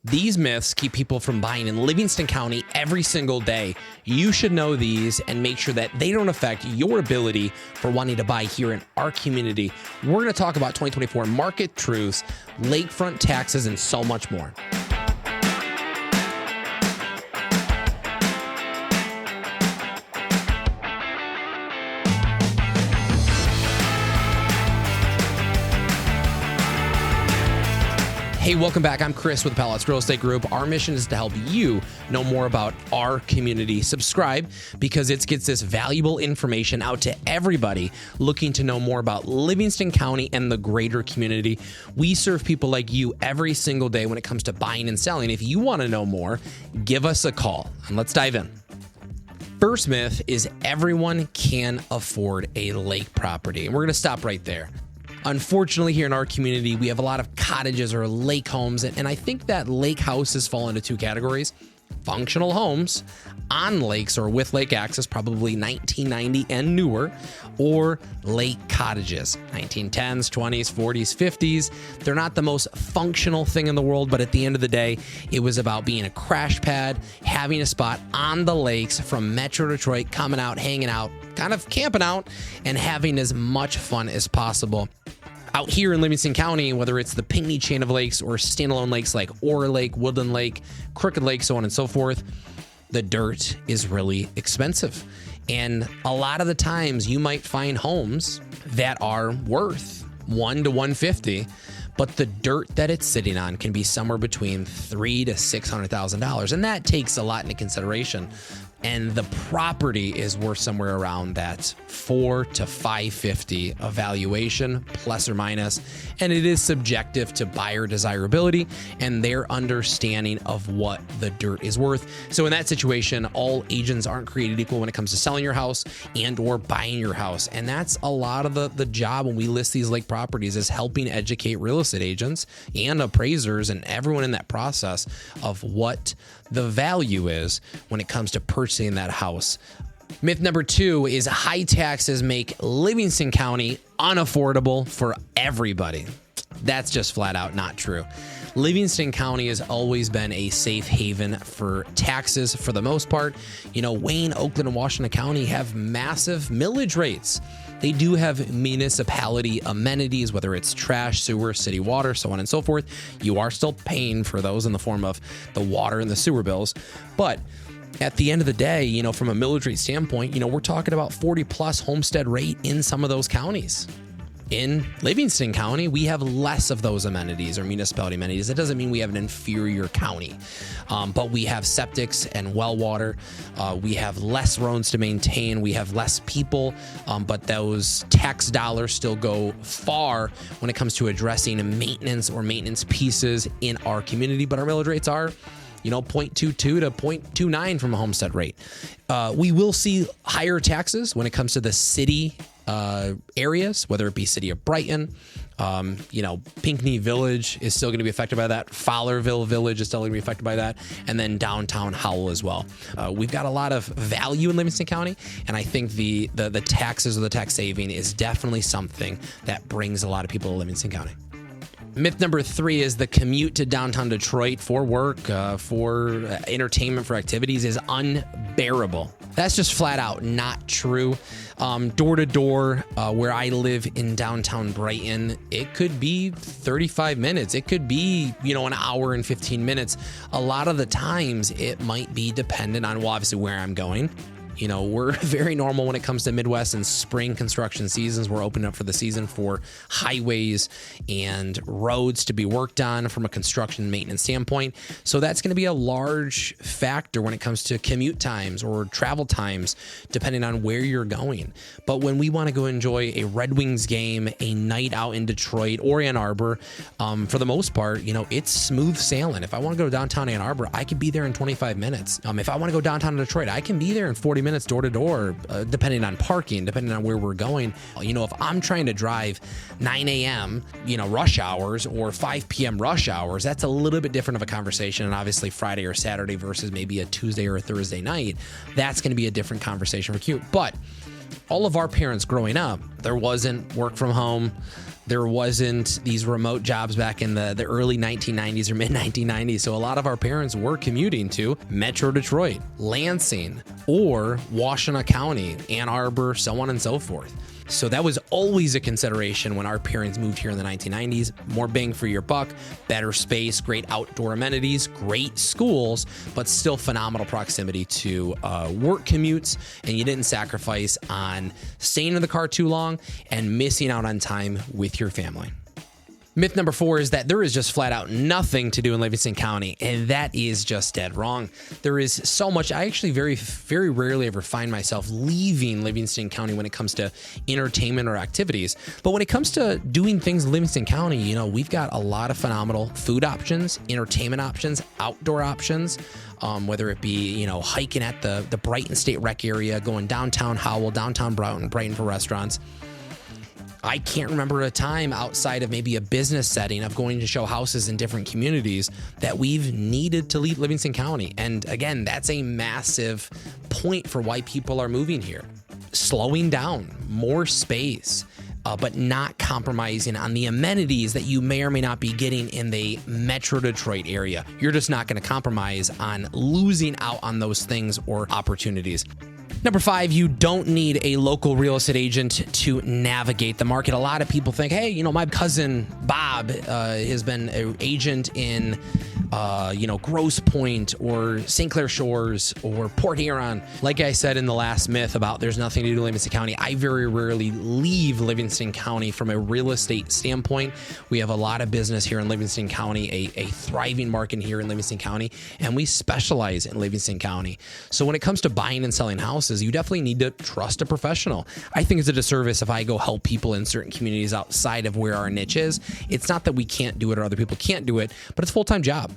These myths keep people from buying in Livingston County every single day. You should know these and make sure that they don't affect your ability for wanting to buy here in our community. We're going to talk about 2024 market truths, lakefront taxes, and so much more. Hey, welcome back. I'm Chris with Lotz Real Estate Group. Our mission is to help you know more about our community. Subscribe because it gets this valuable information out to everybody looking to know more about Livingston County and the greater community. We serve people like you every single day when it comes to buying and selling. If you want to know more, give us a call and let's dive in. First myth is everyone can afford a lake property. And we're going to stop right there. Unfortunately, here in our community, we have a lot of cottages or lake homes, and I think that lake houses fall into two categories. Functional homes on lakes or with lake access, probably 1990 and newer, or lake cottages, 1910s, 20s, 40s, 50s. They're not the most functional thing in the world, but at the end of the day, it was about being a crash pad, having a spot on the lakes from Metro Detroit, coming out, hanging out, kind of camping out, and having as much fun as possible. Out here in Livingston County, whether it's the Pinckney chain of lakes or standalone lakes like Ore Lake, Woodland Lake, Crooked Lake, so on and so forth, the dirt is really expensive. And a lot of the times you might find homes that are worth $1 to $150, but the dirt that it's sitting on can be somewhere between $300,000 to $600,000. And that takes a lot into consideration. And the property is worth somewhere around that $400,000 to $550,000 evaluation, plus or minus. And it is subjective to buyer desirability and their understanding of what the dirt is worth. So in that situation, all agents aren't created equal when it comes to selling your house and or buying your house. And that's a lot of the job when we list these lake properties, is helping educate real estate agents and appraisers and everyone in that process of what the value is when it comes to purchasing that house. Myth number 2 is high taxes make Livingston County unaffordable for everybody. That's just flat out not true. Livingston County has always been a safe haven for taxes for the most part. You know, Wayne, Oakland, and Washington County have massive millage rates. They do have municipality amenities, whether it's trash, sewer, city water, so on and so forth. You are still paying for those in the form of the water and the sewer bills. But at the end of the day, you know, from a millage rate standpoint, you know, we're talking about 40 plus homestead rate in some of those counties. In Livingston County, we have less of those amenities or municipality amenities. That doesn't mean we have an inferior county, but we have septics and well water. We have less roads to maintain. We have less people, but those tax dollars still go far when it comes to addressing maintenance or maintenance pieces in our community. But our millage rates are, you know, 0.22 to 0.29 from a homestead rate. We will see higher taxes when it comes to the city areas, whether it be city of Brighton, you know, Pinckney Village is still going to be affected by that. Fowlerville Village is still going to be affected by that. And then downtown Howell as well. We've got a lot of value in Livingston County. And I think the taxes or the tax saving is definitely something that brings a lot of people to Livingston County. Myth number 3 is the commute to downtown Detroit for work, for entertainment, for activities is unbearable. That's just flat out not true. Door to door, where I live in downtown Brighton, it could be 35 minutes. It could be, you know, an hour and 15 minutes. A lot of the times it might be dependent on, well, obviously where I'm going. You know, we're very normal when it comes to Midwest and spring construction seasons. We're opening up for the season for highways and roads to be worked on from a construction maintenance standpoint. So that's going to be a large factor when it comes to commute times or travel times, depending on where you're going. But when we want to go enjoy a Red Wings game, a night out in Detroit or Ann Arbor, for the most part, you know, it's smooth sailing. If I want to go downtown Ann Arbor, I can be there in 25 minutes. If I want to go downtown Detroit, I can be there in 40 minutes door to door, depending on parking, depending on where we're going. You know, if I'm trying to drive 9 a.m., you know, rush hours or 5 p.m. rush hours, that's a little bit different of a conversation. And obviously Friday or Saturday versus maybe a Tuesday or a Thursday night, that's going to be a different conversation for commute. But all of our parents growing up, there wasn't work from home. There wasn't these remote jobs back in the early 1990s or mid 1990s. So a lot of our parents were commuting to Metro Detroit, Lansing, or Washtenaw County, Ann Arbor, so on and so forth. So that was always a consideration when our parents moved here in the 1990s. More bang for your buck, better space, great outdoor amenities, great schools, but still phenomenal proximity to work commutes. And you didn't sacrifice on staying in the car too long and missing out on time with your family. Myth number 4 is that there is just flat out nothing to do in Livingston County, and that is just dead wrong. There is so much. I actually very, very rarely ever find myself leaving Livingston County when it comes to entertainment or activities. But when it comes to doing things in Livingston County, you know, we've got a lot of phenomenal food options, entertainment options, outdoor options, whether it be, you know, hiking at the Brighton State Rec area, going downtown Howell, downtown Brighton for restaurants. I can't remember a time outside of maybe a business setting of going to show houses in different communities that we've needed to leave Livingston County. And again, that's a massive point for why people are moving here. Slowing down, more space, but not compromising on the amenities that you may or may not be getting in the Metro Detroit area. You're just not going to compromise on losing out on those things or opportunities. Number 5, you don't need a local real estate agent to navigate the market. A lot of people think, hey, you know, my cousin Bob has been an agent in, Grosse Pointe or St. Clair Shores or Port Huron. Like I said in the last myth about there's nothing to do in Livingston County, I very rarely leave Livingston County from a real estate standpoint. We have a lot of business here in Livingston County, a thriving market here in Livingston County, and we specialize in Livingston County. So when it comes to buying and selling houses, you definitely need to trust a professional. I think it's a disservice if I go help people in certain communities outside of where our niche is. It's not that we can't do it or other people can't do it, but it's a full-time job.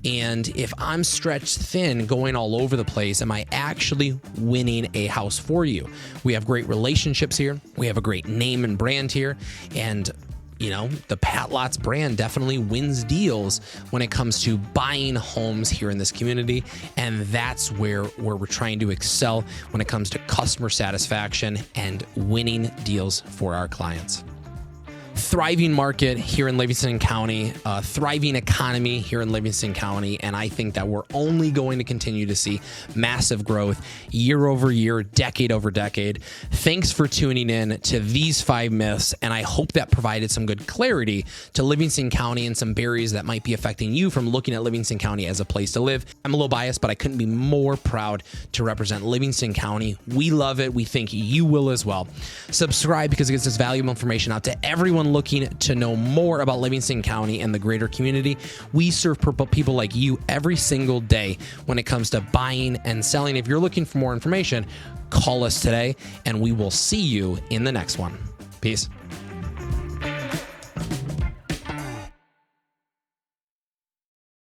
And if I'm stretched thin going all over the place, am I actually winning a house for you? We have great relationships here. We have a great name and brand here. And you know, the Pat Lotz brand definitely wins deals when it comes to buying homes here in this community. And that's where we're trying to excel when it comes to customer satisfaction and winning deals for our clients. Thriving market here in Livingston County, thriving economy here in Livingston County, and I think that we're only going to continue to see massive growth year over year, decade over decade. Thanks for tuning in to these 5 myths, and I hope that provided some good clarity to Livingston County and some barriers that might be affecting you from looking at Livingston County as a place to live. I'm a little biased, but I couldn't be more proud to represent Livingston County. We love it. We think you will as well. Subscribe because it gets this valuable information out to everyone looking to know more about Livingston County and the greater community. We serve people like you every single day when it comes to buying and selling. If you're looking for more information, call us today and we will see you in the next one. Peace.